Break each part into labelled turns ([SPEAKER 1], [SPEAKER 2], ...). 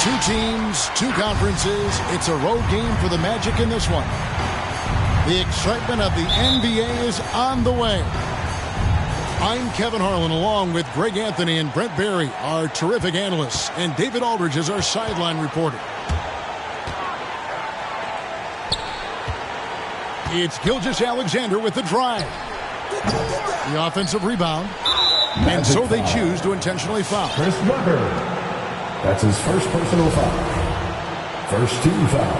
[SPEAKER 1] Two teams, two conferences. It's a road game for the Magic in this one. The excitement of the NBA is on the way. I'm Kevin Harlan, along with Greg Anthony and Brent Barry, our terrific analysts, and David Aldridge is our sideline reporter. It's Gilgeous-Alexander with the drive. The offensive rebound. And so they choose to intentionally foul.
[SPEAKER 2] Chris Webber. That's his first personal foul. First team foul.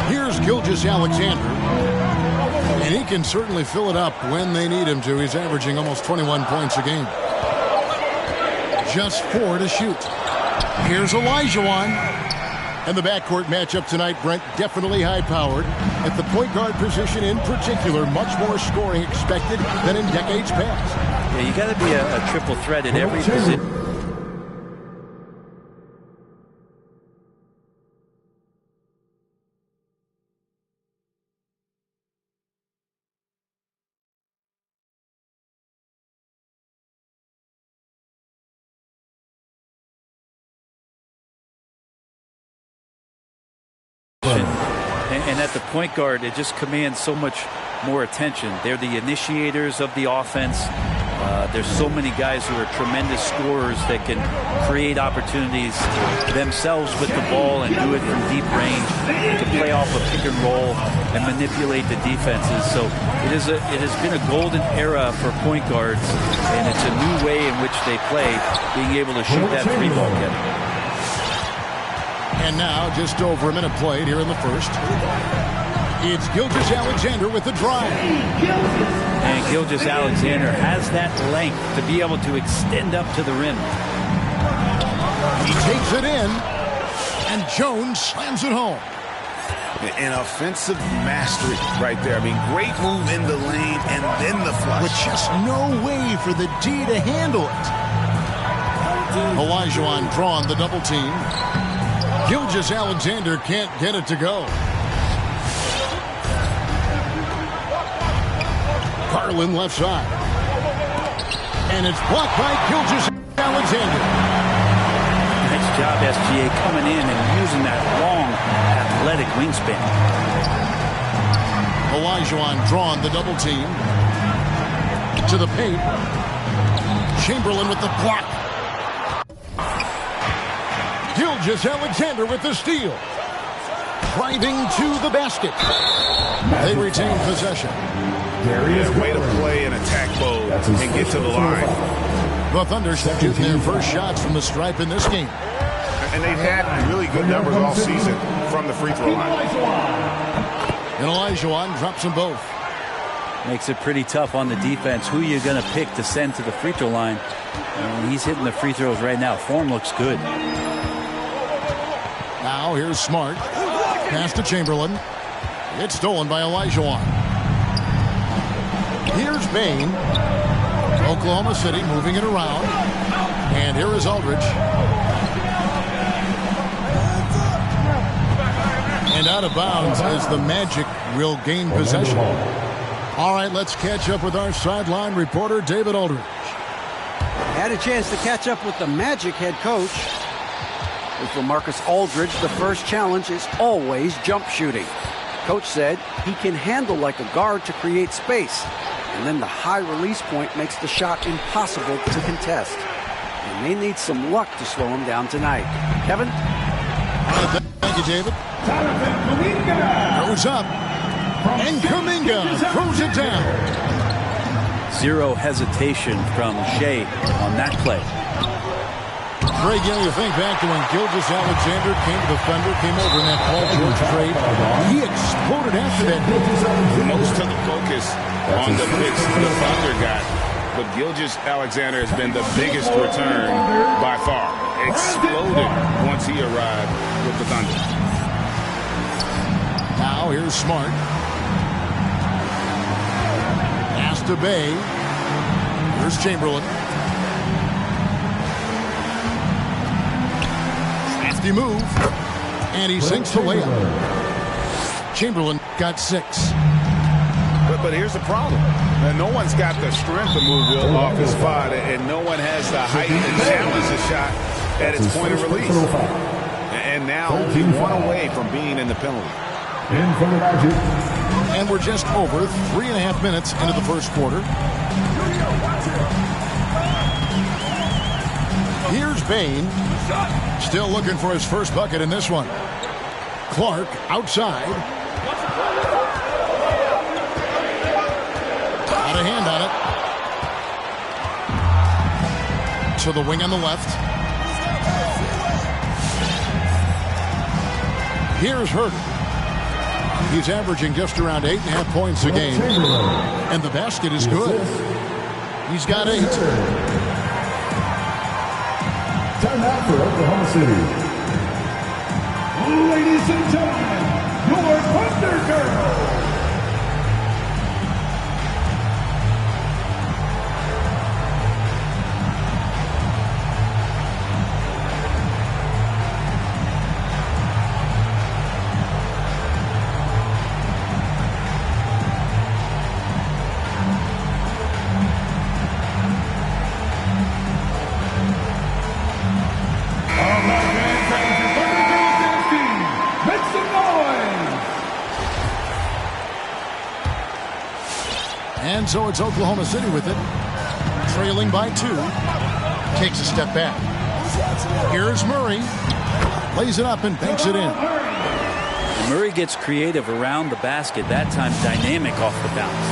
[SPEAKER 1] Here's Gilgeous-Alexander. And he can certainly fill it up when they need him to. He's averaging almost 21 points a game. Just 4 to shoot. Here's Olajuwon. And the backcourt matchup tonight, Brent, definitely high-powered. At the point guard position in particular, much more scoring expected than in decades past.
[SPEAKER 3] Yeah, you got to be a triple threat at every position. And at the point guard, it just commands so much more attention. They're the initiators of the offense. There's so many guys who are tremendous scorers that can create opportunities themselves with the ball and do it from deep range. They can play off a pick and roll and manipulate the defenses. So it has been a golden era for point guards, and it's a new way in which they play, being able to shoot that three-ball getting.
[SPEAKER 1] And now, just over a minute played here in the first. It's Gilgeous-Alexander with the drive.
[SPEAKER 3] And Gilgeous-Alexander has that length to be able to extend up to the rim.
[SPEAKER 1] He takes it in, and Jones slams it home.
[SPEAKER 4] An offensive mastery right there. I mean, great move in the lane and then the flush.
[SPEAKER 1] With just no way for the D to handle it. Olajuwon drawn the double team. Gilgeous-Alexander can't get it to go. Garland left side. And it's blocked by Gilgeous-Alexander.
[SPEAKER 3] Nice job, SGA, coming in and using that long, athletic wingspan.
[SPEAKER 1] Olajuwon drawn the double team. To the paint. Chamberlain with the block. Gilgeous-Alexander with the steal. Driving to the basket. They retain possession.
[SPEAKER 4] Way to play an attack mode and get to the line.
[SPEAKER 1] The Thunder shooting their first shots from the stripe in this game.
[SPEAKER 4] And they've had really good numbers all season from the free throw line.
[SPEAKER 1] And Olajuwon drops them both.
[SPEAKER 3] Makes it pretty tough on the defense. Who you're going to pick to send to the free throw line. And he's hitting the free throws right now. Form looks good.
[SPEAKER 1] Now here's Smart. Pass to Chamberlain. It's stolen by Olajuwon. Here's Bain. Oklahoma City moving it around. And here is Aldridge. And out of bounds as the Magic will gain possession. All right, let's catch up with our sideline reporter, David Aldridge.
[SPEAKER 5] Had a chance to catch up with the Magic head coach. With LaMarcus Aldridge, the first challenge is always jump shooting. Coach said he can handle like a guard to create space. And then the high release point makes the shot impossible to contest. And they need some luck to slow him down tonight. Kevin?
[SPEAKER 1] Thank you, David. Goes up. And Kuminga throws it down.
[SPEAKER 3] Zero hesitation from Shea on that play.
[SPEAKER 1] Greg, you think back to when Gilgeous-Alexander came to the Thunder, came over in that Paul George trade. He exploded after that.
[SPEAKER 4] Most of the focus on the picks the Thunder got. But Gilgeous-Alexander has been the biggest return by far. Exploded once he arrived with the Thunder.
[SPEAKER 1] Now here's Smart. Pass to Bay. Here's Chamberlain. Crafty move. And he sinks the layup. Chamberlain got 6.
[SPEAKER 4] But here's the problem. No one's got the strength to move Will off his spot, and no one has the height to challenge the shot at its point of release. And now only one away from being in the penalty.
[SPEAKER 2] In for the Magic.
[SPEAKER 1] And we're just over 3.5 minutes into the first quarter. Here's Bain. Still looking for his first bucket in this one. Clark outside. Got a hand on it. To the wing on the left. Here's Herter. He's averaging just around 8.5 points a game. And the basket is good. He's got 8.
[SPEAKER 2] Timeout for Oklahoma City. Ladies and gentlemen, your Thunder Girls.
[SPEAKER 1] And so it's Oklahoma City with it. Trailing by 2. Takes a step back. Here's Murray. Lays it up and banks it in.
[SPEAKER 3] Murray gets creative around the basket. That time dynamic off the bounce.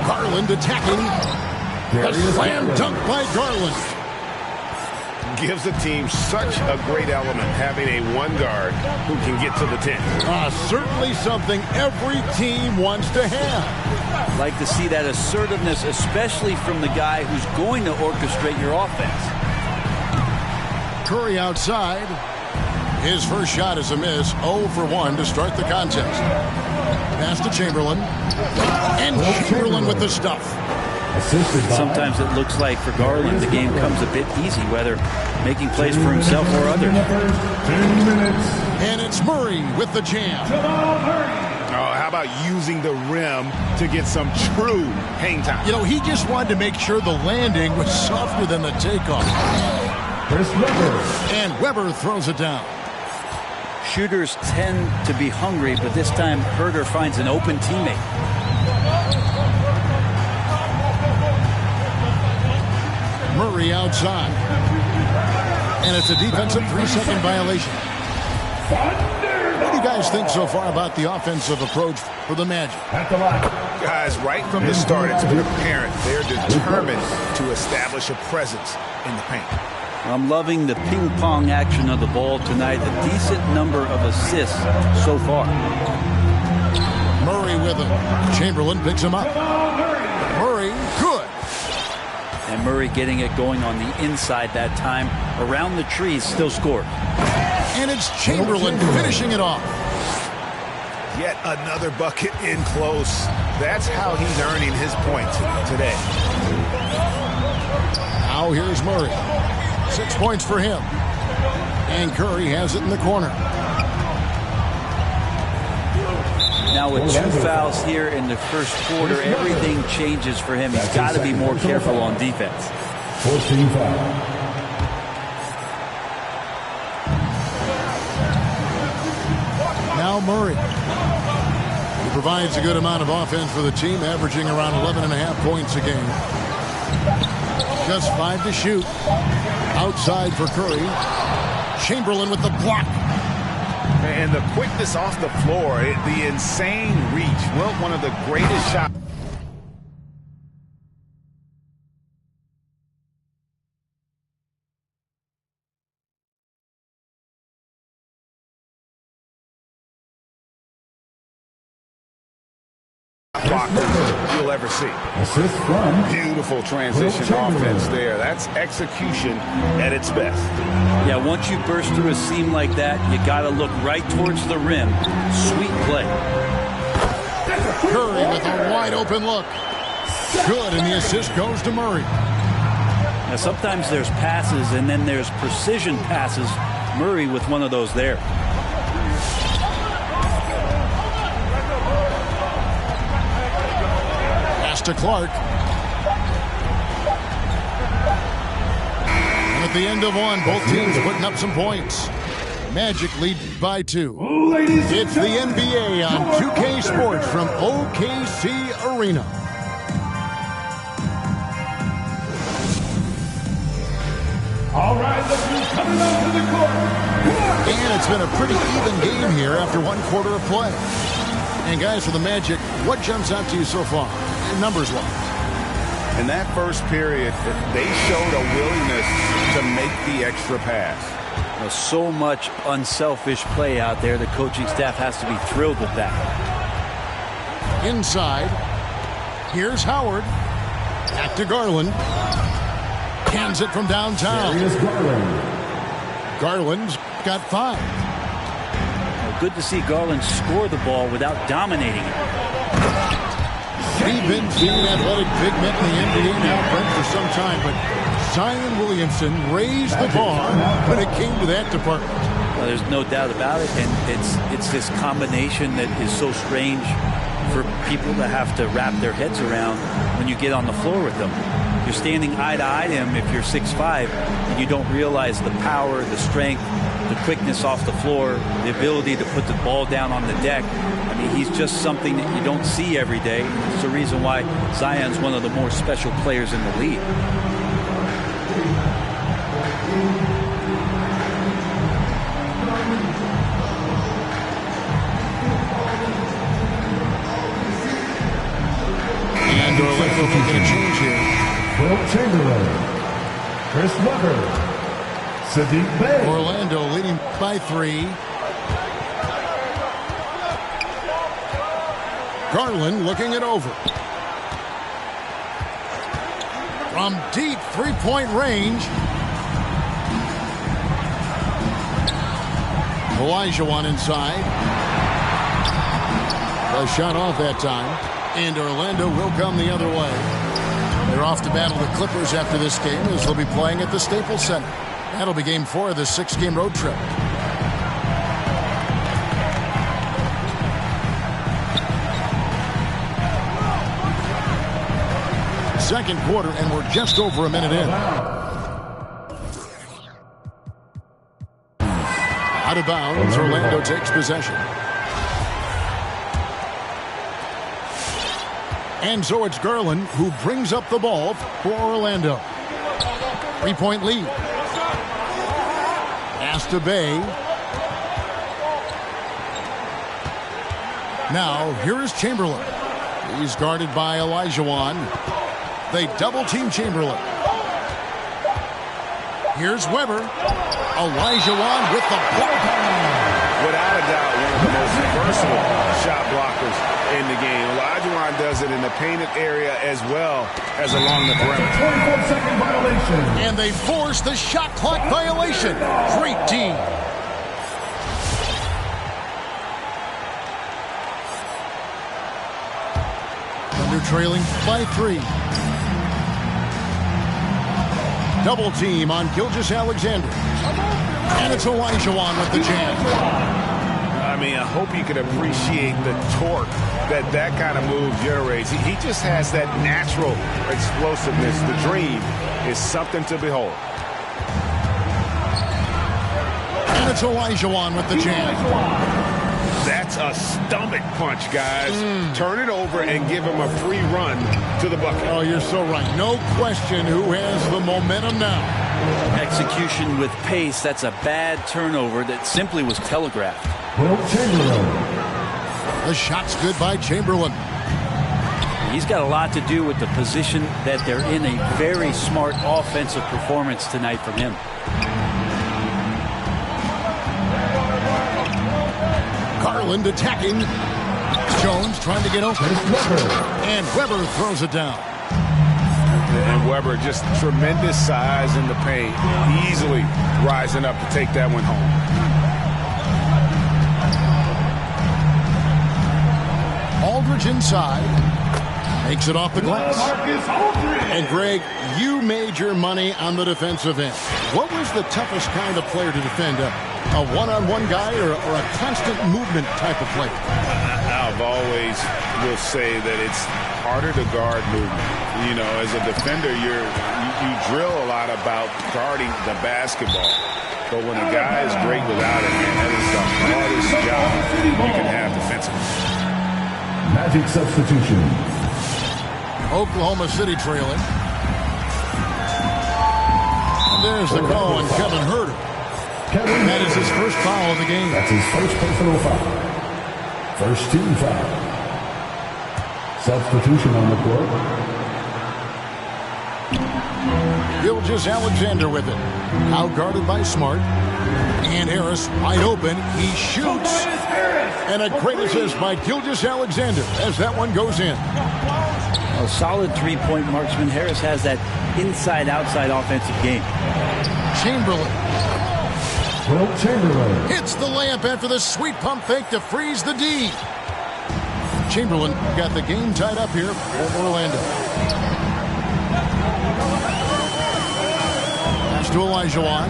[SPEAKER 1] Garland attacking. The slam dunk by Garland.
[SPEAKER 4] Gives the team such a great element having a one guard who can get to the 10.
[SPEAKER 1] Certainly something every team wants to have.
[SPEAKER 3] Like to see that assertiveness, especially from the guy who's going to orchestrate your offense.
[SPEAKER 1] Curry outside. His first shot is a miss. 0 for 1 to start the contest. Pass to Chamberlain. And Chamberlain with the stuff.
[SPEAKER 3] Sometimes it looks like for Garland the game comes a bit easy, whether making plays for himself or others.
[SPEAKER 1] And it's Murray with the jam.
[SPEAKER 4] How about using the rim to get some true hang time?
[SPEAKER 1] You know, he just wanted to make sure the landing was softer than the takeoff. And Weber throws it down.
[SPEAKER 3] Shooters tend to be hungry, but this time Herter finds an open teammate.
[SPEAKER 1] Murray outside. And it's a defensive 3-second violation. What do you guys think so far about the offensive approach for the Magic?
[SPEAKER 4] Guys, right from the start, it's been apparent they're determined to establish a presence in the paint.
[SPEAKER 3] I'm loving the ping-pong action of the ball tonight. A decent number of assists so far.
[SPEAKER 1] Murray with him. Chamberlain picks him up. Murray, good.
[SPEAKER 3] And Murray getting it going on the inside that time. Around the trees, still scored.
[SPEAKER 1] And it's Chamberlain finishing it off.
[SPEAKER 4] Yet another bucket in close. That's how he's earning his points today.
[SPEAKER 1] Now here's Murray. 6 points for him. And Curry has it in the corner.
[SPEAKER 3] Now with 2 fouls here in the first quarter, everything changes for him. He's got to be more careful on defense.
[SPEAKER 2] 14 foul.
[SPEAKER 1] Now Murray. He provides a good amount of offense for the team, averaging around 11.5 points a game. Just 5 to shoot. Outside for Curry. Chamberlain with the block.
[SPEAKER 4] And the quickness off the floor, the insane reach. Well, one of the greatest shots. You'll ever see.
[SPEAKER 2] Assist from
[SPEAKER 4] Beautiful transition offense there. That's execution at its best.
[SPEAKER 3] Yeah, once you burst through a seam like that, you got to look right towards the rim. Sweet play.
[SPEAKER 1] Curry with a wide open look. Good, and the assist goes to Murray.
[SPEAKER 3] Now, sometimes there's passes, and then there's precision passes. Murray with one of those there.
[SPEAKER 1] To Clark. And at the end of one, both teams putting up some points. Magic lead by 2. It's the NBA on 2K Sports from OKC Arena.
[SPEAKER 2] All right, look who's coming out to the court.
[SPEAKER 1] And it's been a pretty even game here after 1 quarter of play. And guys, for the Magic, what jumps out to you so far, numbers-wise?
[SPEAKER 4] In that first period, they showed a willingness to make the extra pass.
[SPEAKER 3] Well, so much unselfish play out there. The coaching staff has to be thrilled with that.
[SPEAKER 1] Inside, here's Howard. Back to Garland. Hands it from downtown.
[SPEAKER 2] Here's Garland.
[SPEAKER 1] Garland's got 5.
[SPEAKER 3] Good to see Garland score the ball without dominating it.
[SPEAKER 1] We've been seeing athletic big men in the NBA now, Brent, for some time, but Zion Williamson raised the bar when it came to that department.
[SPEAKER 3] Well, there's no doubt about it, and it's this combination that is so strange for people to have to wrap their heads around when you get on the floor with them. You're standing eye to eye to him if you're 6'5", and you don't realize the power, the strength, the quickness off the floor, the ability to put the ball down on the deck. I mean, he's just something that you don't see every day. It's the reason why Zion's one of the more special players in the league.
[SPEAKER 1] And Orlando making a change here.
[SPEAKER 2] Will Chamberlain. Chris Webber. Sadiq Bey.
[SPEAKER 1] Orlando leading by 3. Garland looking it over. From deep three-point range. Olajuwon inside. The shot off that time. And Orlando will come the other way. They're off to battle the Clippers after this game as they'll be playing at the Staples Center. That'll be game 4 of this 6-game road trip. Second quarter, and we're just over a minute in. Out of bounds, Orlando takes possession. And so it's Garland who brings up the ball for Orlando. 3-point lead. Pass to Bey. Now, here is Chamberlain. He's guarded by Olajuwon. They double-team Chamberlain. Here's Webber. Olajuwon with the block.
[SPEAKER 4] without a doubt, one of the most versatile shot blockers in the game. Olajuwon does it in the painted area as well as along the perimeter.
[SPEAKER 2] 24-second violation.
[SPEAKER 1] And they force the shot clock violation. Great D. Thunder trailing by 3. Double team on Gilgeous-Alexander. And it's Olajuwon with the jam.
[SPEAKER 4] I mean, I hope you can appreciate the torque that kind of move generates. He just has that natural explosiveness. The dream is something to behold.
[SPEAKER 1] And it's Olajuwon with the jam.
[SPEAKER 4] That's a stomach punch, guys. Turn it over and give him a free run to the bucket.
[SPEAKER 1] Oh, you're so right. No question who has the momentum now.
[SPEAKER 3] Execution with pace. That's a bad turnover that simply was telegraphed.
[SPEAKER 2] Will Chamberlain.
[SPEAKER 1] The shot's good by Chamberlain.
[SPEAKER 3] He's got a lot to do with the position that they're in. A very smart offensive performance tonight from him.
[SPEAKER 1] Garland attacking. Jones trying to get open. And Weber throws it down.
[SPEAKER 4] And Weber just tremendous size in the paint. Easily rising up to take that one home.
[SPEAKER 1] Aldridge inside. Makes it off the glass. And Greg, you made your money on the defensive end. What was the toughest kind of player to defend? A one-on-one guy or a constant movement type of player?
[SPEAKER 4] I've always will say that it's harder to guard movement. You know, as a defender, you drill a lot about guarding the basketball. But when a guy is great without it, man, that is the hardest job you can have defensively.
[SPEAKER 2] Magic substitution.
[SPEAKER 1] Oklahoma City trailing. And there's the call on Kevin Huerter. That is his first foul of the game.
[SPEAKER 2] That's his first personal foul. First team foul. Substitution on the court.
[SPEAKER 1] Gilgeous-Alexander with it. Out guarded by Smart. And Harris wide open. He shoots. And a great assist by Gilgeous-Alexander as that one goes in.
[SPEAKER 3] A solid three-point marksman. Harris has that inside-outside offensive game.
[SPEAKER 1] Chamberlain.
[SPEAKER 2] Will Chamberlain.
[SPEAKER 1] Hits the layup after the sweet pump fake to freeze the D. Chamberlain got the game tied up here for Orlando. Pass to Olajuwon.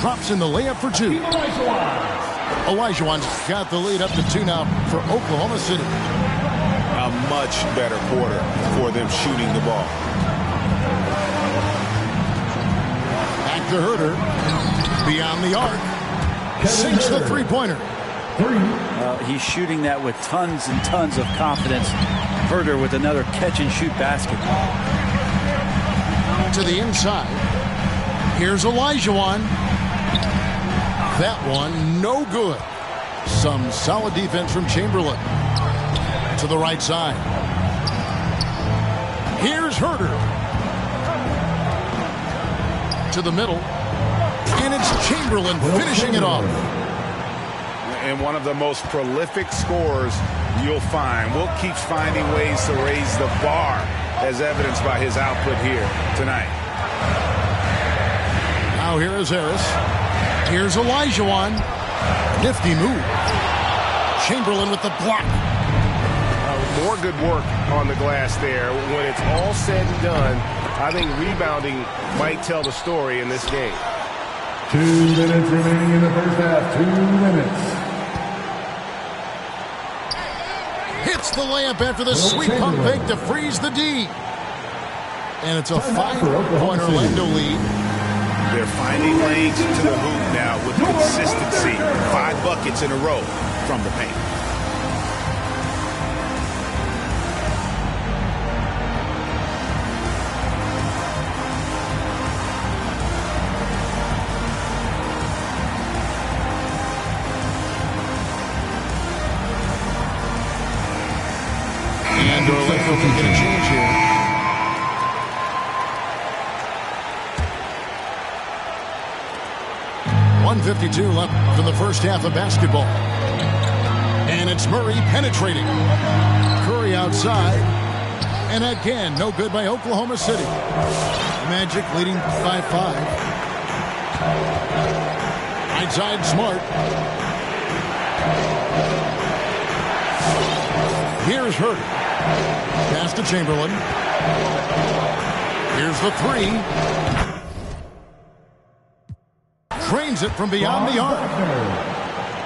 [SPEAKER 1] Drops in the layup for 2. Olajuwon's got the lead up to 2 now for Oklahoma City.
[SPEAKER 4] A much better quarter for them shooting the ball.
[SPEAKER 1] Back to Huerter. Beyond the arc. Sinks the three-pointer.
[SPEAKER 3] He's shooting that with tons and tons of confidence. Huerter with another catch-and-shoot basket.
[SPEAKER 1] To the inside. Here's Olajuwon. That one, no good. Some solid defense from Chamberlain. To the right side. Here's Huerter. To the middle. And it's Chamberlain finishing it off.
[SPEAKER 4] And one of the most prolific scorers you'll find. Will keeps finding ways to raise the bar, as evidenced by his output here tonight.
[SPEAKER 1] Now here is Harris. Here's Olajuwon. Nifty move. Chamberlain with the block.
[SPEAKER 4] More good work on the glass there. When it's all said and done, I think rebounding might tell the story in this game.
[SPEAKER 2] 2 minutes remaining in the first half. 2 minutes.
[SPEAKER 1] Hits the layup after the sweet pump fake to freeze the D. And it's a 5-point Orlando lead.
[SPEAKER 4] They're finding lanes into the hoop now with consistency. 5 buckets in a row from the paint.
[SPEAKER 1] And Orlando can get a change here. 1:52 left in the first half of basketball. And it's Murray penetrating. Curry outside. And again, no good by Oklahoma City. Magic leading by 5. Right side, Smart. Here's Hurt. Pass to Chamberlain. Here's the 3. Drains it from beyond the arc.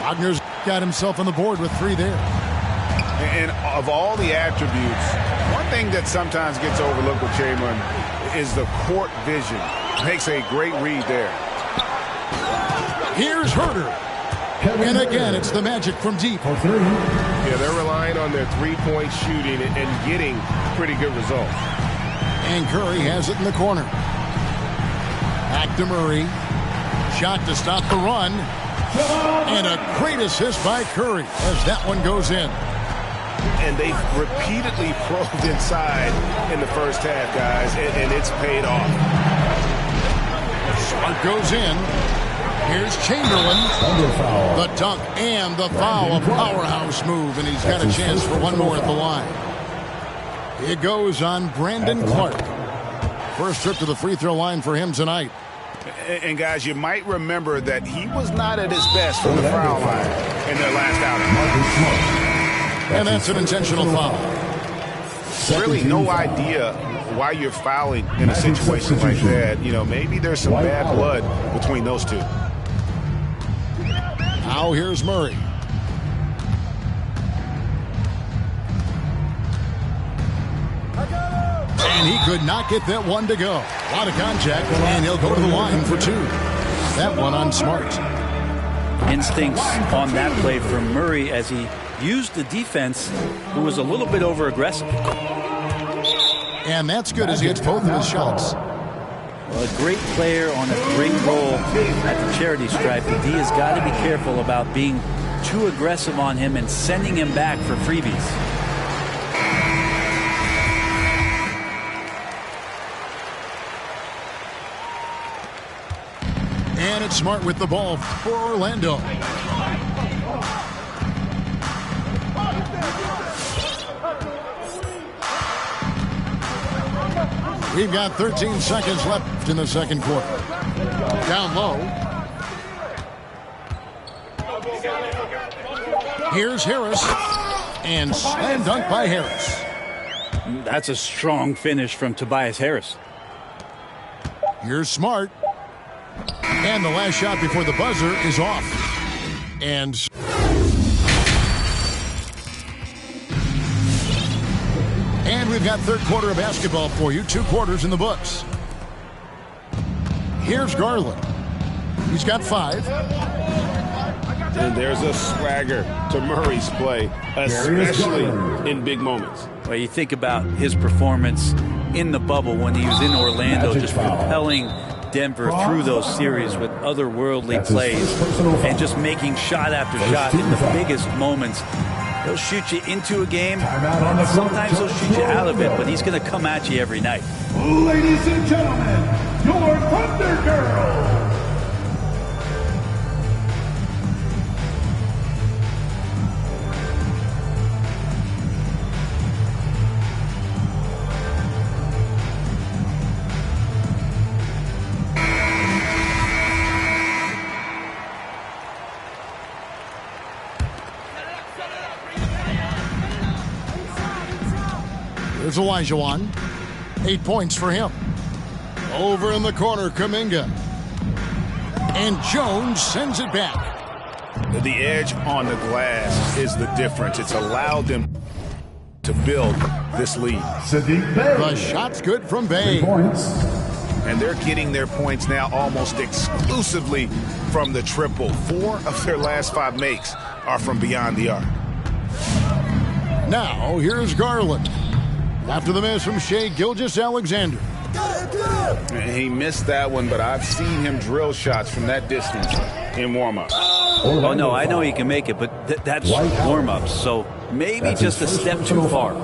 [SPEAKER 1] Wagner's got himself on the board with 3 there.
[SPEAKER 4] And of all the attributes, one thing that sometimes gets overlooked with Chamberlain is the court vision. Makes a great read there.
[SPEAKER 1] Here's Herter. And again, it's the Magic from deep.
[SPEAKER 6] Yeah, they're relying on their three-point shooting and getting pretty good results.
[SPEAKER 1] And Curry has it in the corner. Back to Murray. Shot to stop the run. And a great assist by Curry as that one goes in.
[SPEAKER 4] And they've repeatedly probed inside in the first half, guys, and it's paid off.
[SPEAKER 1] Smart goes in. Here's Chamberlain. The dunk and the foul. A powerhouse move, and he's got a chance for one more at the line. It goes on Brandon Clark. First trip to the free throw line for him tonight.
[SPEAKER 4] And guys, you might remember that he was not at his best from the foul line in their last outing.
[SPEAKER 1] And that's an intentional foul.
[SPEAKER 4] Really no idea why you're fouling in a situation like that. You know, maybe there's some bad blood between those two.
[SPEAKER 1] Now here's Murray. And he could not get that one to go. A lot of contact, and he'll go to the line for 2. That one on Smart.
[SPEAKER 3] Instincts on that play from Murray as he used the defense, who was a little bit over-aggressive.
[SPEAKER 1] And that's good as he hits both of his shots.
[SPEAKER 3] Well, a great player on a great role at the charity stripe. The D has got to be careful about being too aggressive on him and sending him back for freebies.
[SPEAKER 1] And it's Smart with the ball for Orlando. We've got 13 seconds left in the second quarter. Down low. Here's Harris. And slam dunk by Harris.
[SPEAKER 3] That's a strong finish from Tobias Harris.
[SPEAKER 1] Here's Smart. And the last shot before the buzzer is off. And we've got third quarter of basketball for you. 2 quarters in the books. Here's Garland. He's got 5.
[SPEAKER 6] And there's a swagger to Murray's play, especially in big moments.
[SPEAKER 3] Well, you think about his performance in the bubble when he was in Orlando, just propelling Denver through those series with otherworldly plays and just making shot after shot in the biggest moments. He'll shoot you into a game. Sometimes he'll shoot you out of it, but he's going to come at you every night.
[SPEAKER 2] Ladies and gentlemen, your Thunder Girl.
[SPEAKER 1] There's Olajuwon. 8 points for him. Over in the corner, Kuminga. And Jones sends it back.
[SPEAKER 4] The edge on the glass is the difference. It's allowed them to build this lead.
[SPEAKER 1] The shot's good from Bay.
[SPEAKER 4] And they're getting their points now almost exclusively from the triple. 4 of their last 5 makes are from beyond the arc.
[SPEAKER 1] Now, here's Garland. After the miss from Shai Gilgeous-Alexander.
[SPEAKER 4] He missed that one, but I've seen him drill shots from that distance in warm-ups.
[SPEAKER 3] Oh, no, I know he can make it, but that's warm-ups, so maybe just a step too far.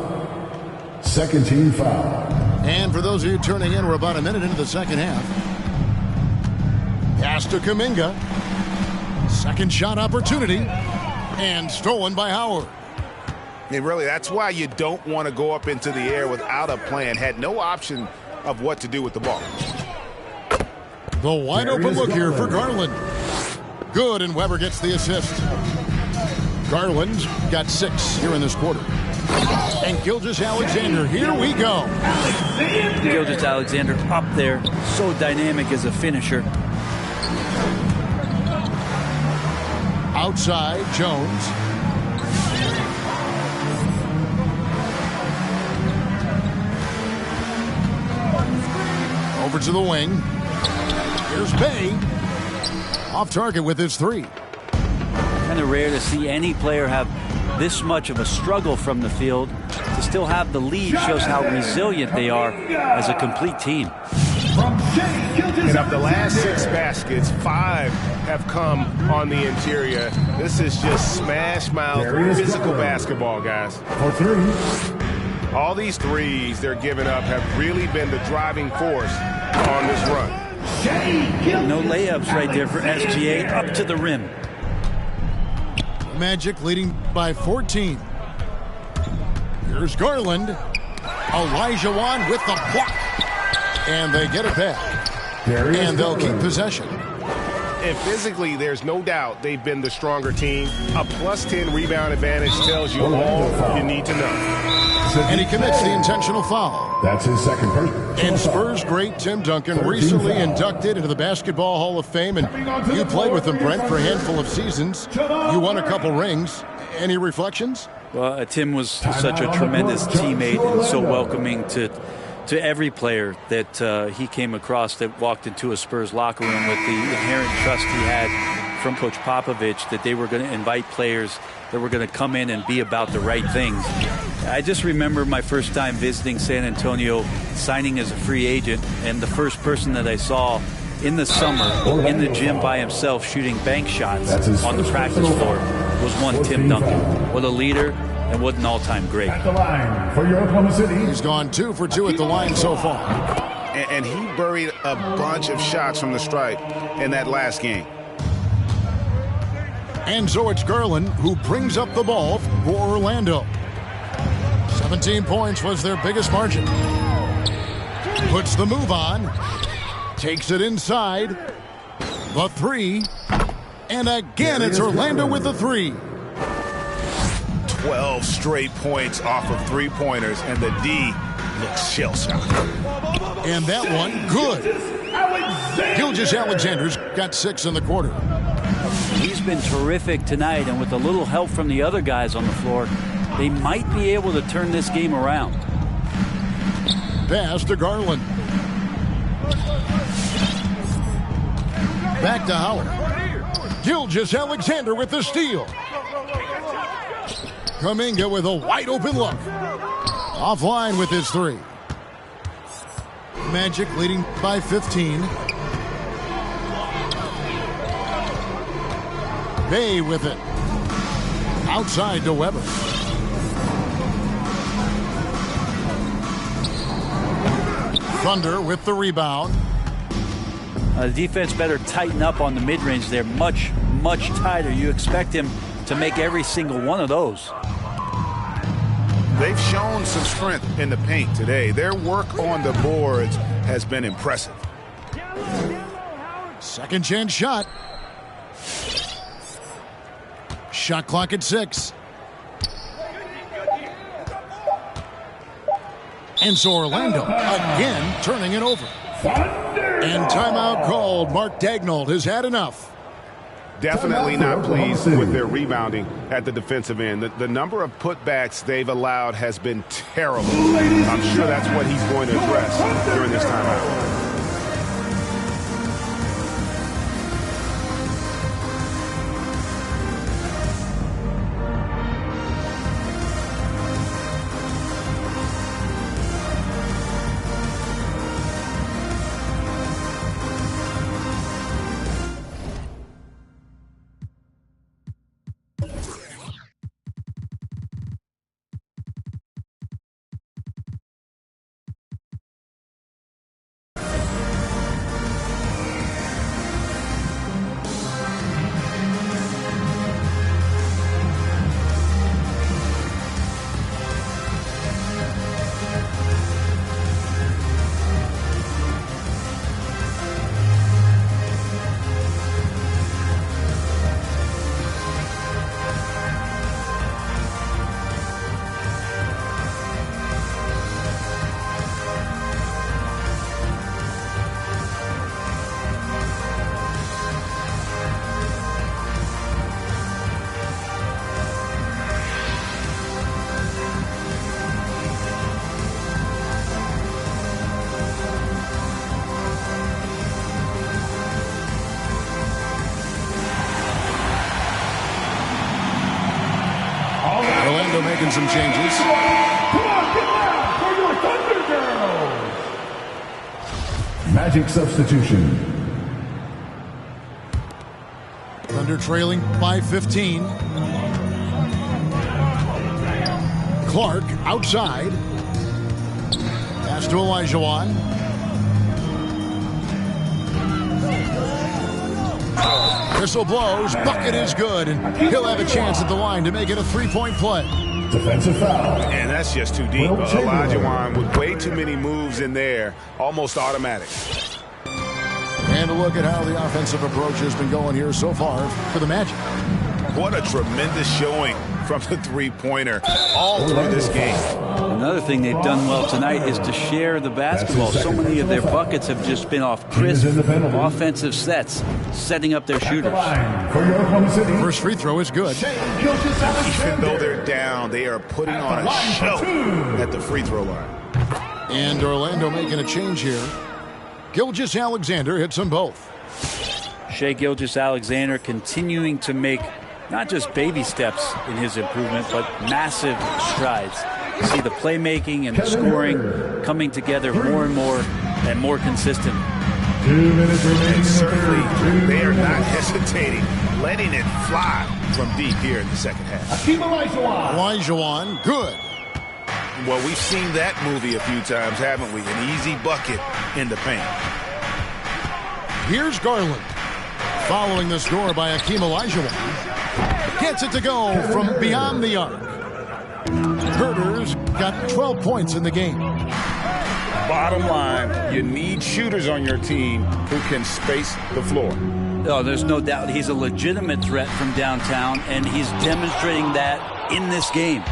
[SPEAKER 2] Second team foul.
[SPEAKER 1] And for those of you turning in, we're about a minute into the second half. Pass to Kuminga. Second shot opportunity. And stolen by Howard.
[SPEAKER 4] And really, that's why you don't want to go up into the air without a plan. Had no option of what to do with the ball.
[SPEAKER 1] The wide open look here for Garland. Good, and Weber gets the assist. Garland's got 6 here in this quarter. And Gilgeous-Alexander, here we go.
[SPEAKER 3] Gilgeous-Alexander up there, so dynamic as a finisher.
[SPEAKER 1] Outside, Jones. Over to the wing. Here's Bay. Off target with his 3.
[SPEAKER 3] Kind of rare to see any player have this much of a struggle from the field. To still have the lead shows how resilient they are as a complete team.
[SPEAKER 6] And of the last 6 baskets, 5 have come on the interior. This is just smash mouth physical basketball, guys.
[SPEAKER 2] For 3.
[SPEAKER 6] All these threes they're giving up have really been the driving force on this run.
[SPEAKER 3] No layups right there for SGA up to the rim.
[SPEAKER 1] Magic leading by 14. Here's Garland. Elijah Wan with the block. And they get it back. And they'll keep possession.
[SPEAKER 6] And physically, there's no doubt they've been the stronger team. A +10 rebound advantage tells you all you need to know.
[SPEAKER 1] And he commits the intentional foul.
[SPEAKER 2] That's his second personal
[SPEAKER 1] And
[SPEAKER 2] foul.
[SPEAKER 1] Spurs great Tim Duncan recently inducted into the Basketball Hall of Fame. And you played with him, Brent, for a handful of seasons. You won a couple rings. Any reflections?
[SPEAKER 3] Well, Tim was such a tremendous teammate and so welcoming to every player that he came across that walked into a Spurs locker room with the inherent trust he had from Coach Popovich that they were going to invite players that were going to come in and be about the right things. I just remember my first time visiting San Antonio, signing as a free agent, and the first person that I saw in the summer in the gym by himself shooting bank shots on the practice floor was one Tim Duncan. What a leader and what an all-time great.
[SPEAKER 2] At the line for your Oklahoma City.
[SPEAKER 1] He's gone 2 for 2 at the line so far.
[SPEAKER 4] And he buried a bunch of shots from the stripe in that last game.
[SPEAKER 1] And so it's Garland who brings up the ball for Orlando. 17 points was their biggest margin. Puts the move on. Takes it inside. The 3. And again, it's Orlando with the 3.
[SPEAKER 4] 12 straight points off of 3-pointers, and the D looks shell-shocked.
[SPEAKER 1] And that one, good. Gilgeous-Alexander's got 6 in the quarter.
[SPEAKER 3] He's been terrific tonight, and with a little help from the other guys on the floor, they might be able to turn this game around.
[SPEAKER 1] Pass to Garland. Back to Howard. Gilgeous-Alexander with the steal. Kuminga with a wide open look. Offline with his 3. Magic leading by 15. Bay with it. Outside to Weber. Thunder with the rebound.
[SPEAKER 3] The defense better tighten up on the mid-range there. Much, much tighter. You expect him to make every single one of those.
[SPEAKER 4] They've shown some strength in the paint today. Their work on the boards has been impressive.
[SPEAKER 1] Second chance shot. Shot clock at 6. And so Orlando again turning it over. And timeout called. Mark Daigneault has had enough.
[SPEAKER 6] Definitely not pleased with their rebounding at the defensive end. The number of putbacks they've allowed has been terrible. I'm sure that's what he's going to address during this timeout.
[SPEAKER 1] making some changes.
[SPEAKER 2] Come on, get down for your Thunder Girls. Magic substitution.
[SPEAKER 1] Thunder trailing by 15. Clark outside. Pass to Olajuwon. Whistle blows. Bucket is good. And he'll have a chance at the line to make it a three-point play.
[SPEAKER 2] Defensive foul.
[SPEAKER 6] And that's just too deep. Olajuwon with way too many moves in there. Almost automatic.
[SPEAKER 1] And a look at how the offensive approach has been going here so far for the Magic.
[SPEAKER 6] What a tremendous showing from the three-pointer all through this game.
[SPEAKER 3] Another thing they've done well tonight is to share the basketball. So many of their buckets have just been off crisp offensive sets, setting up their shooters.
[SPEAKER 1] First free throw is good.
[SPEAKER 6] Even though they're down, they are putting on a show at the free throw line.
[SPEAKER 1] And Orlando making a change here. Gilgeous-Alexander hits them both.
[SPEAKER 3] Shai Gilgeous-Alexander continuing to make not just baby steps in his improvement, but massive strides. You see the playmaking and the scoring coming together more and more consistent.
[SPEAKER 2] 2 minutes remaining.
[SPEAKER 6] And certainly they are not hesitating, letting it fly from deep here in the second half.
[SPEAKER 1] Olajuwon, good.
[SPEAKER 6] Well, we've seen that movie a few times, haven't we? An easy bucket in the paint.
[SPEAKER 1] Here's Garland. Following the score by Hakeem Olajuwon. Gets it to go from beyond the arc. Herder's got 12 points in the game.
[SPEAKER 6] Bottom line, you need shooters on your team who can space the floor.
[SPEAKER 3] Oh, there's no doubt he's a legitimate threat from downtown, and he's demonstrating that in this game.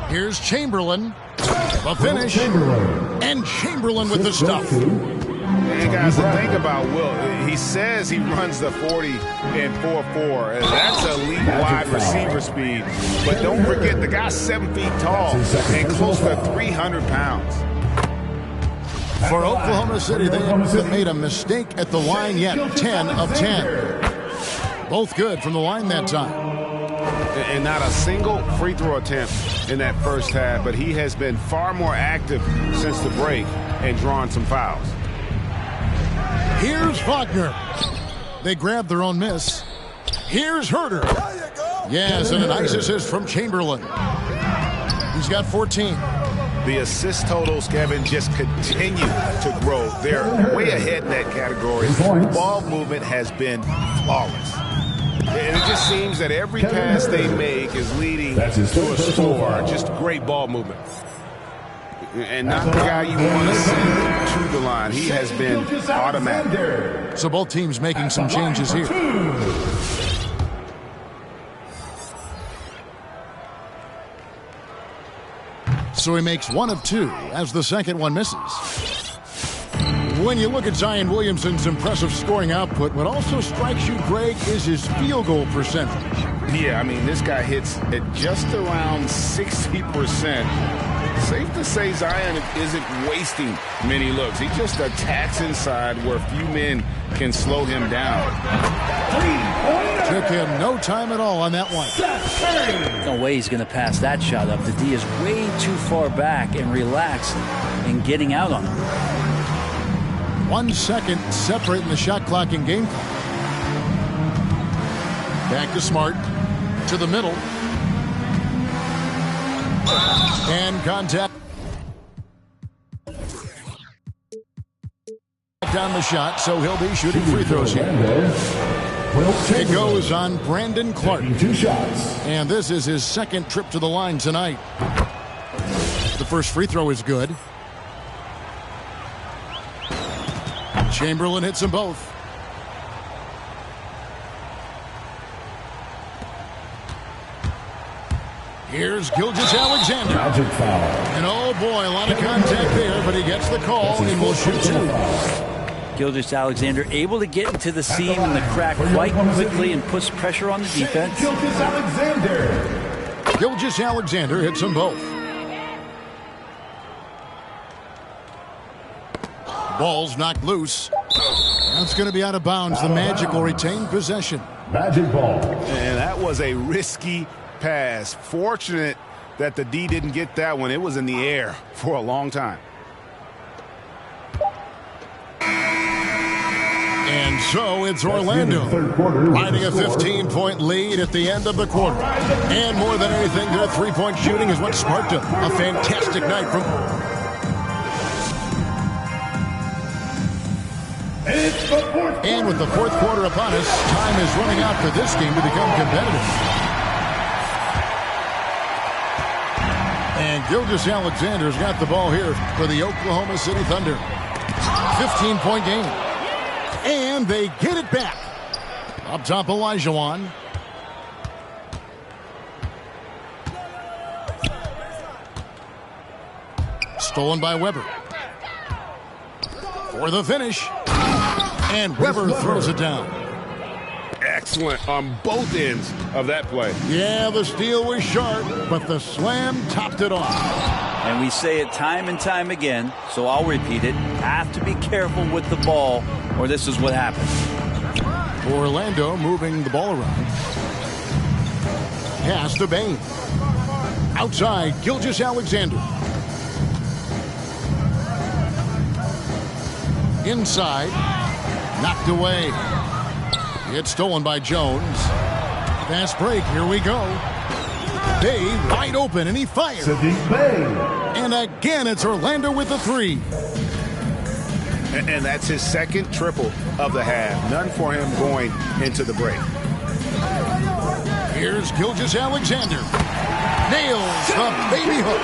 [SPEAKER 1] Here's Chamberlain. The finish. And Chamberlain with the stuff.
[SPEAKER 6] And guys, the thing about Will, he says he runs the 40 and 4.4, and that's elite wide receiver speed. But don't forget, the guy's 7 feet tall and close to 300 pounds.
[SPEAKER 1] For Oklahoma City, they haven't made a mistake at the line yet. 10 of 10. Both good from the line that time.
[SPEAKER 6] And not a single free throw attempt in that first half, but he has been far more active since the break and drawn some fouls.
[SPEAKER 1] Here's Wagner. They grab their own miss. Here's Herder. Yes, and a nice assist from Chamberlain. He's got 14.
[SPEAKER 6] The assist totals, Kevin, just continue to grow. They're way ahead in that category. Ball movement has been flawless. And it just seems that every pass they make is leading to a score. Just great ball movement. And not the guy you want to send to the line. He has been automatic.
[SPEAKER 1] So both teams making some changes here. So he makes 1 of 2 as the second one misses. When you look at Zion Williamson's impressive scoring output, what also strikes you, Greg, is his field goal percentage.
[SPEAKER 6] Yeah, I mean, this guy hits at just around 60%. Safe to say Zion isn't wasting many looks. He just attacks inside where few men can slow him down.
[SPEAKER 1] Took him no time at all on that one.
[SPEAKER 3] No way he's going to pass that shot up. The D is way too far back and relaxed in getting out on him.
[SPEAKER 1] 1 second separating the shot clock and game clock. Back to Smart. To the middle. And contact. Down the shot, so he'll be shooting free throws here. It goes on Brandon Clark.
[SPEAKER 2] 2 shots.
[SPEAKER 1] And this is his second trip to the line tonight. The first free throw is good. Chamberlain hits them both. Here's Gilgeous-Alexander.
[SPEAKER 2] Magic foul.
[SPEAKER 1] And oh boy, a lot of contact there, but he gets the call and will shoot 2.
[SPEAKER 3] Gilgeous-Alexander able to get into the seam and the crack quite quickly and puts pressure on the defense.
[SPEAKER 2] Gilgeous-Alexander.
[SPEAKER 1] Gilgeous-Alexander hits them both. Ball's knocked loose. That's going to be out of bounds. The Magic will retain possession.
[SPEAKER 2] Magic ball.
[SPEAKER 6] And that was a risky pass. Fortunate that the D didn't get that one. It was in the air for a long time.
[SPEAKER 1] And so it's Orlando riding a 15-point lead at the end of the quarter. And more than anything, their three-point shooting is what sparked it. A fantastic night from... And with the fourth quarter upon us, time is running out for this game to become competitive. And Gilgeous Alexander's got the ball here for the Oklahoma City Thunder. 15-point game. And they get it back. Up top, Olajuwon. Stolen by Weber. For the finish. And Weber throws it down.
[SPEAKER 6] Excellent on both ends of that play.
[SPEAKER 1] Yeah, the steal was sharp, but the slam topped it off.
[SPEAKER 3] And we say it time and time again, so I'll repeat it. Have to be careful with the ball, or this is what happens.
[SPEAKER 1] Orlando moving the ball around. Pass to Bain. Outside, Gilgeous Alexander. Inside. Knocked away. It's stolen by Jones. Fast break. Here we go. Bay wide open, and he fires. And again, it's Orlando with the three.
[SPEAKER 6] And that's his second triple of the half. None for him going into the break.
[SPEAKER 1] Here's Gilgeous Alexander. Nails the baby hook.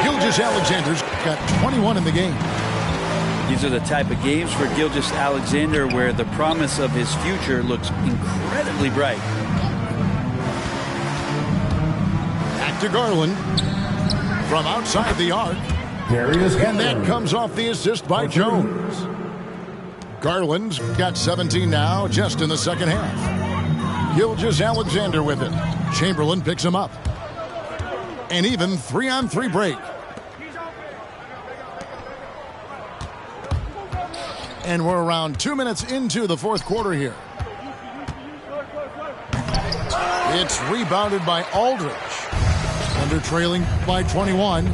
[SPEAKER 1] Gilgeous Alexander's got 21 in the game.
[SPEAKER 3] These are the type of games for Gilgeous Alexander where the promise of his future looks incredibly bright.
[SPEAKER 1] Back to Garland. From outside the arc. And that comes off the assist by Jones. Garland's got 17 now, just in the second half. Gilgeous Alexander with it. Chamberlain picks him up. An even 3-on-3 break. And we're around 2 minutes into the fourth quarter here. It's rebounded by Aldridge. Under trailing by 21.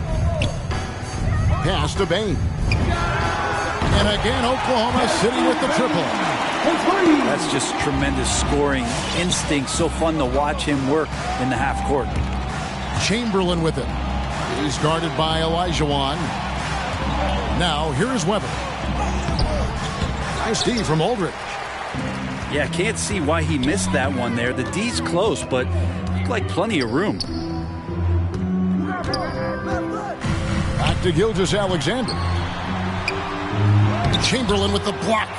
[SPEAKER 1] Pass to Bain. And again, Oklahoma City with the triple.
[SPEAKER 3] That's just tremendous scoring instinct. So fun to watch him work in the half court.
[SPEAKER 1] Chamberlain with it. He's guarded by Olajuwon. Now, here's Weber. Nice D from Aldridge.
[SPEAKER 3] Yeah, can't see why he missed that one there. The D's close, but looked like plenty of room.
[SPEAKER 1] Back to Gilgeous Alexander. Chamberlain with the block.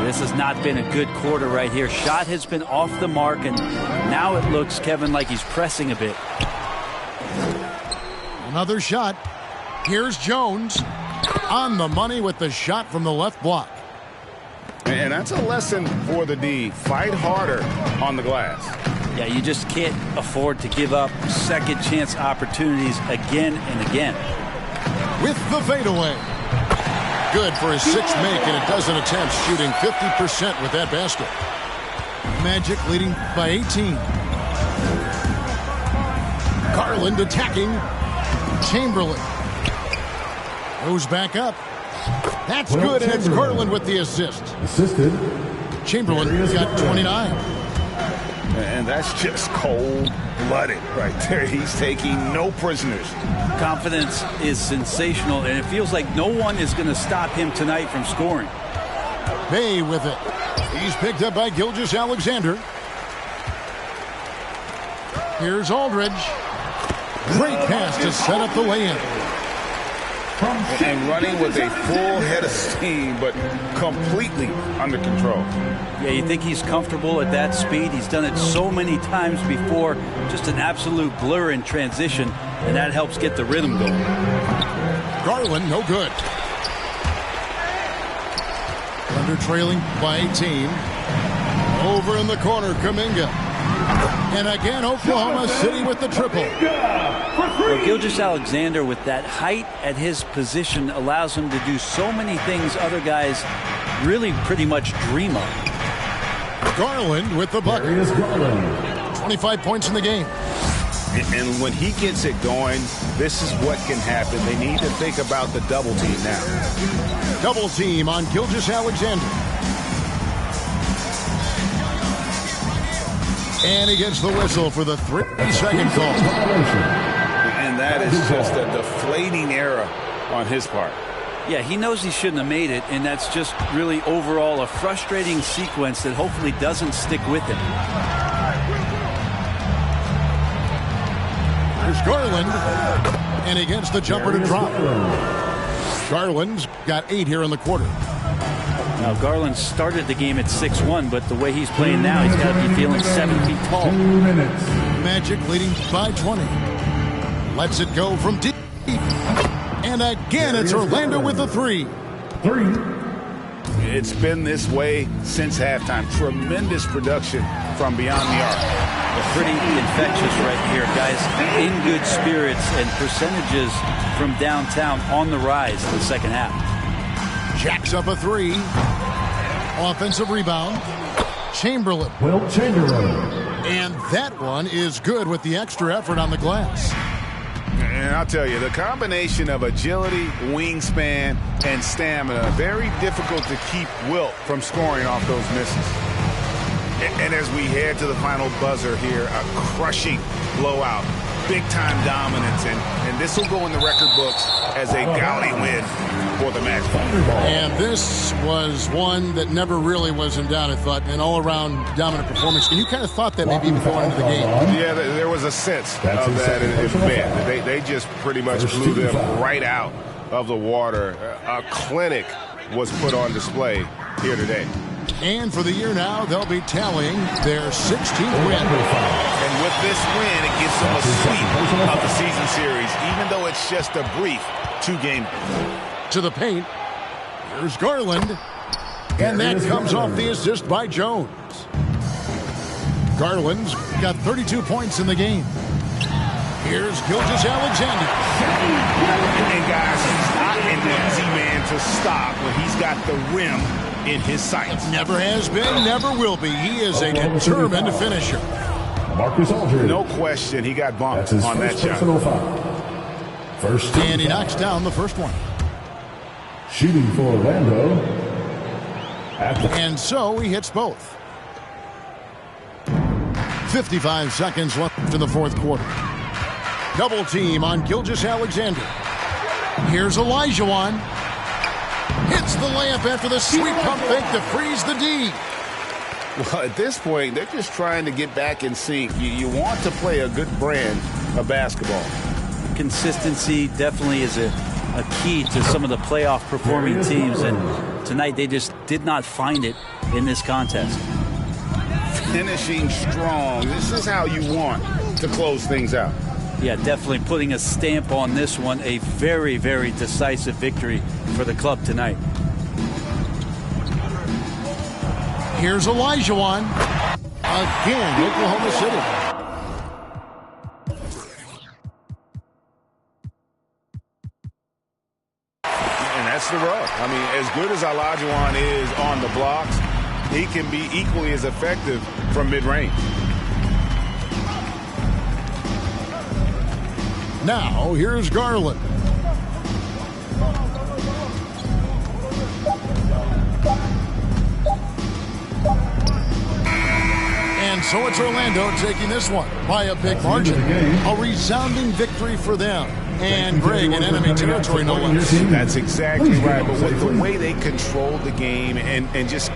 [SPEAKER 3] This has not been a good quarter right here. Shot has been off the mark, and now it looks, Kevin, like he's pressing a bit.
[SPEAKER 1] Another shot. Here's Jones. On the money with the shot from the left block.
[SPEAKER 6] And that's a lesson for the D. Fight harder on the glass.
[SPEAKER 3] Yeah, you just can't afford to give up second chance opportunities again and again.
[SPEAKER 1] With the fadeaway. Good for his sixth make and a dozen attempts, shooting 50% with that basket. Magic leading by 18. Garland attacking. Chamberlain. Goes back up. That's good, and it's Garland with the assist.
[SPEAKER 2] Assisted.
[SPEAKER 1] Chamberlain got 29.
[SPEAKER 6] And that's just cold-blooded right there. He's taking no prisoners.
[SPEAKER 3] Confidence is sensational, and it feels like no one is going to stop him tonight from scoring.
[SPEAKER 1] Bay with it. He's picked up by Gilgeous Alexander. Here's Aldridge. Great pass to set up the lay-in.
[SPEAKER 6] And running with a full head of steam, but completely under control.
[SPEAKER 3] Yeah, you think he's comfortable at that speed. He's done it so many times before. Just an absolute blur in transition, and that helps get the rhythm going.
[SPEAKER 1] Garland, no good. Under trailing by 18. Over in the corner, Kuminga. And again, Oklahoma City with the triple.
[SPEAKER 3] Well, Gilgeous Alexander, with that height at his position, allows him to do so many things other guys really pretty much dream of.
[SPEAKER 1] Garland with the bucket. 25 points in the game.
[SPEAKER 6] And when he gets it going, this is what can happen. They need to think about the double team now.
[SPEAKER 1] Double team on Gilgeous-Alexander. And he gets the whistle for the 3-second call.
[SPEAKER 6] And that is just a deflating error on his part.
[SPEAKER 3] Yeah, he knows he shouldn't have made it, and that's just really overall a frustrating sequence that hopefully doesn't stick with him.
[SPEAKER 1] There's Garland, and he gets the jumper to drop. Garland's got 8 here in the quarter.
[SPEAKER 3] Now, Garland started the game at 6'1", but the way he's playing now, he's got to be feeling 7 feet tall.
[SPEAKER 2] 2 minutes.
[SPEAKER 1] Magic leading by 20. Lets it go from deep. And again, it's Orlando with the 3.
[SPEAKER 6] It's been this way since halftime. Tremendous production from beyond the arc.
[SPEAKER 3] Pretty infectious right here, guys. In good spirits and percentages from downtown on the rise in the second half.
[SPEAKER 1] Jacks up a 3. Offensive rebound. Chamberlain.
[SPEAKER 2] Wilt Chamberlain.
[SPEAKER 1] And that one is good with the extra effort on the glass.
[SPEAKER 6] And I'll tell you, the combination of agility, wingspan, and stamina, very difficult to keep Wilt from scoring off those misses. And as we head to the final buzzer here, a crushing blowout, big-time dominance, and this will go in the record books as a gaudy win for the Magic.
[SPEAKER 1] And this was one that never really was in doubt, I thought, an all-around dominant performance. And you kind of thought that maybe even going into the game.
[SPEAKER 6] Yeah, there was a sense of that in bed. They just pretty much blew them right out of the water. A clinic was put on display here today.
[SPEAKER 1] And for the year now, they'll be tallying their 16th win.
[SPEAKER 6] And with this win, it gives them a sweep of the season series, even though it's just a brief 2-game.
[SPEAKER 1] To the paint. Here's Garland. And that comes off the assist by Jones. Garland's got 32 points in the game. Here's Gilgeous-Alexander.
[SPEAKER 6] And guys, he's not an easy man to stop when he's got the rim in his sights.
[SPEAKER 1] Never has been, never will be. He is a determined finisher.
[SPEAKER 2] Marcus Aldridge.
[SPEAKER 6] No question, he got bumped on that shot.
[SPEAKER 2] First
[SPEAKER 1] and he knocks down the first one.
[SPEAKER 2] Shooting for Orlando.
[SPEAKER 1] And so he hits both. 55 seconds left in the fourth quarter. Double team on Gilgeous-Alexander. Here's Olajuwon. Hits the layup after the sweep pump fake to freeze the D.
[SPEAKER 6] Well, at this point, they're just trying to get back in sync. You want to play a good brand of basketball.
[SPEAKER 3] Consistency definitely is a key to some of the playoff performing teams, and tonight they just did not find it in this contest.
[SPEAKER 6] Finishing strong. This is how you want to close things out.
[SPEAKER 3] Yeah, definitely putting a stamp on this one. A very, very decisive victory for the club tonight.
[SPEAKER 1] Here's Olajuwon. Again, Oklahoma City.
[SPEAKER 6] And that's the rub. I mean, as good as Olajuwon is on the blocks, he can be equally as effective from mid-range.
[SPEAKER 1] Now, here's Garland. And so it's Orlando taking this one by a big margin. A resounding victory for them. And Greg in enemy territory, no less.
[SPEAKER 6] That's exactly right. But with the way they controlled the game and just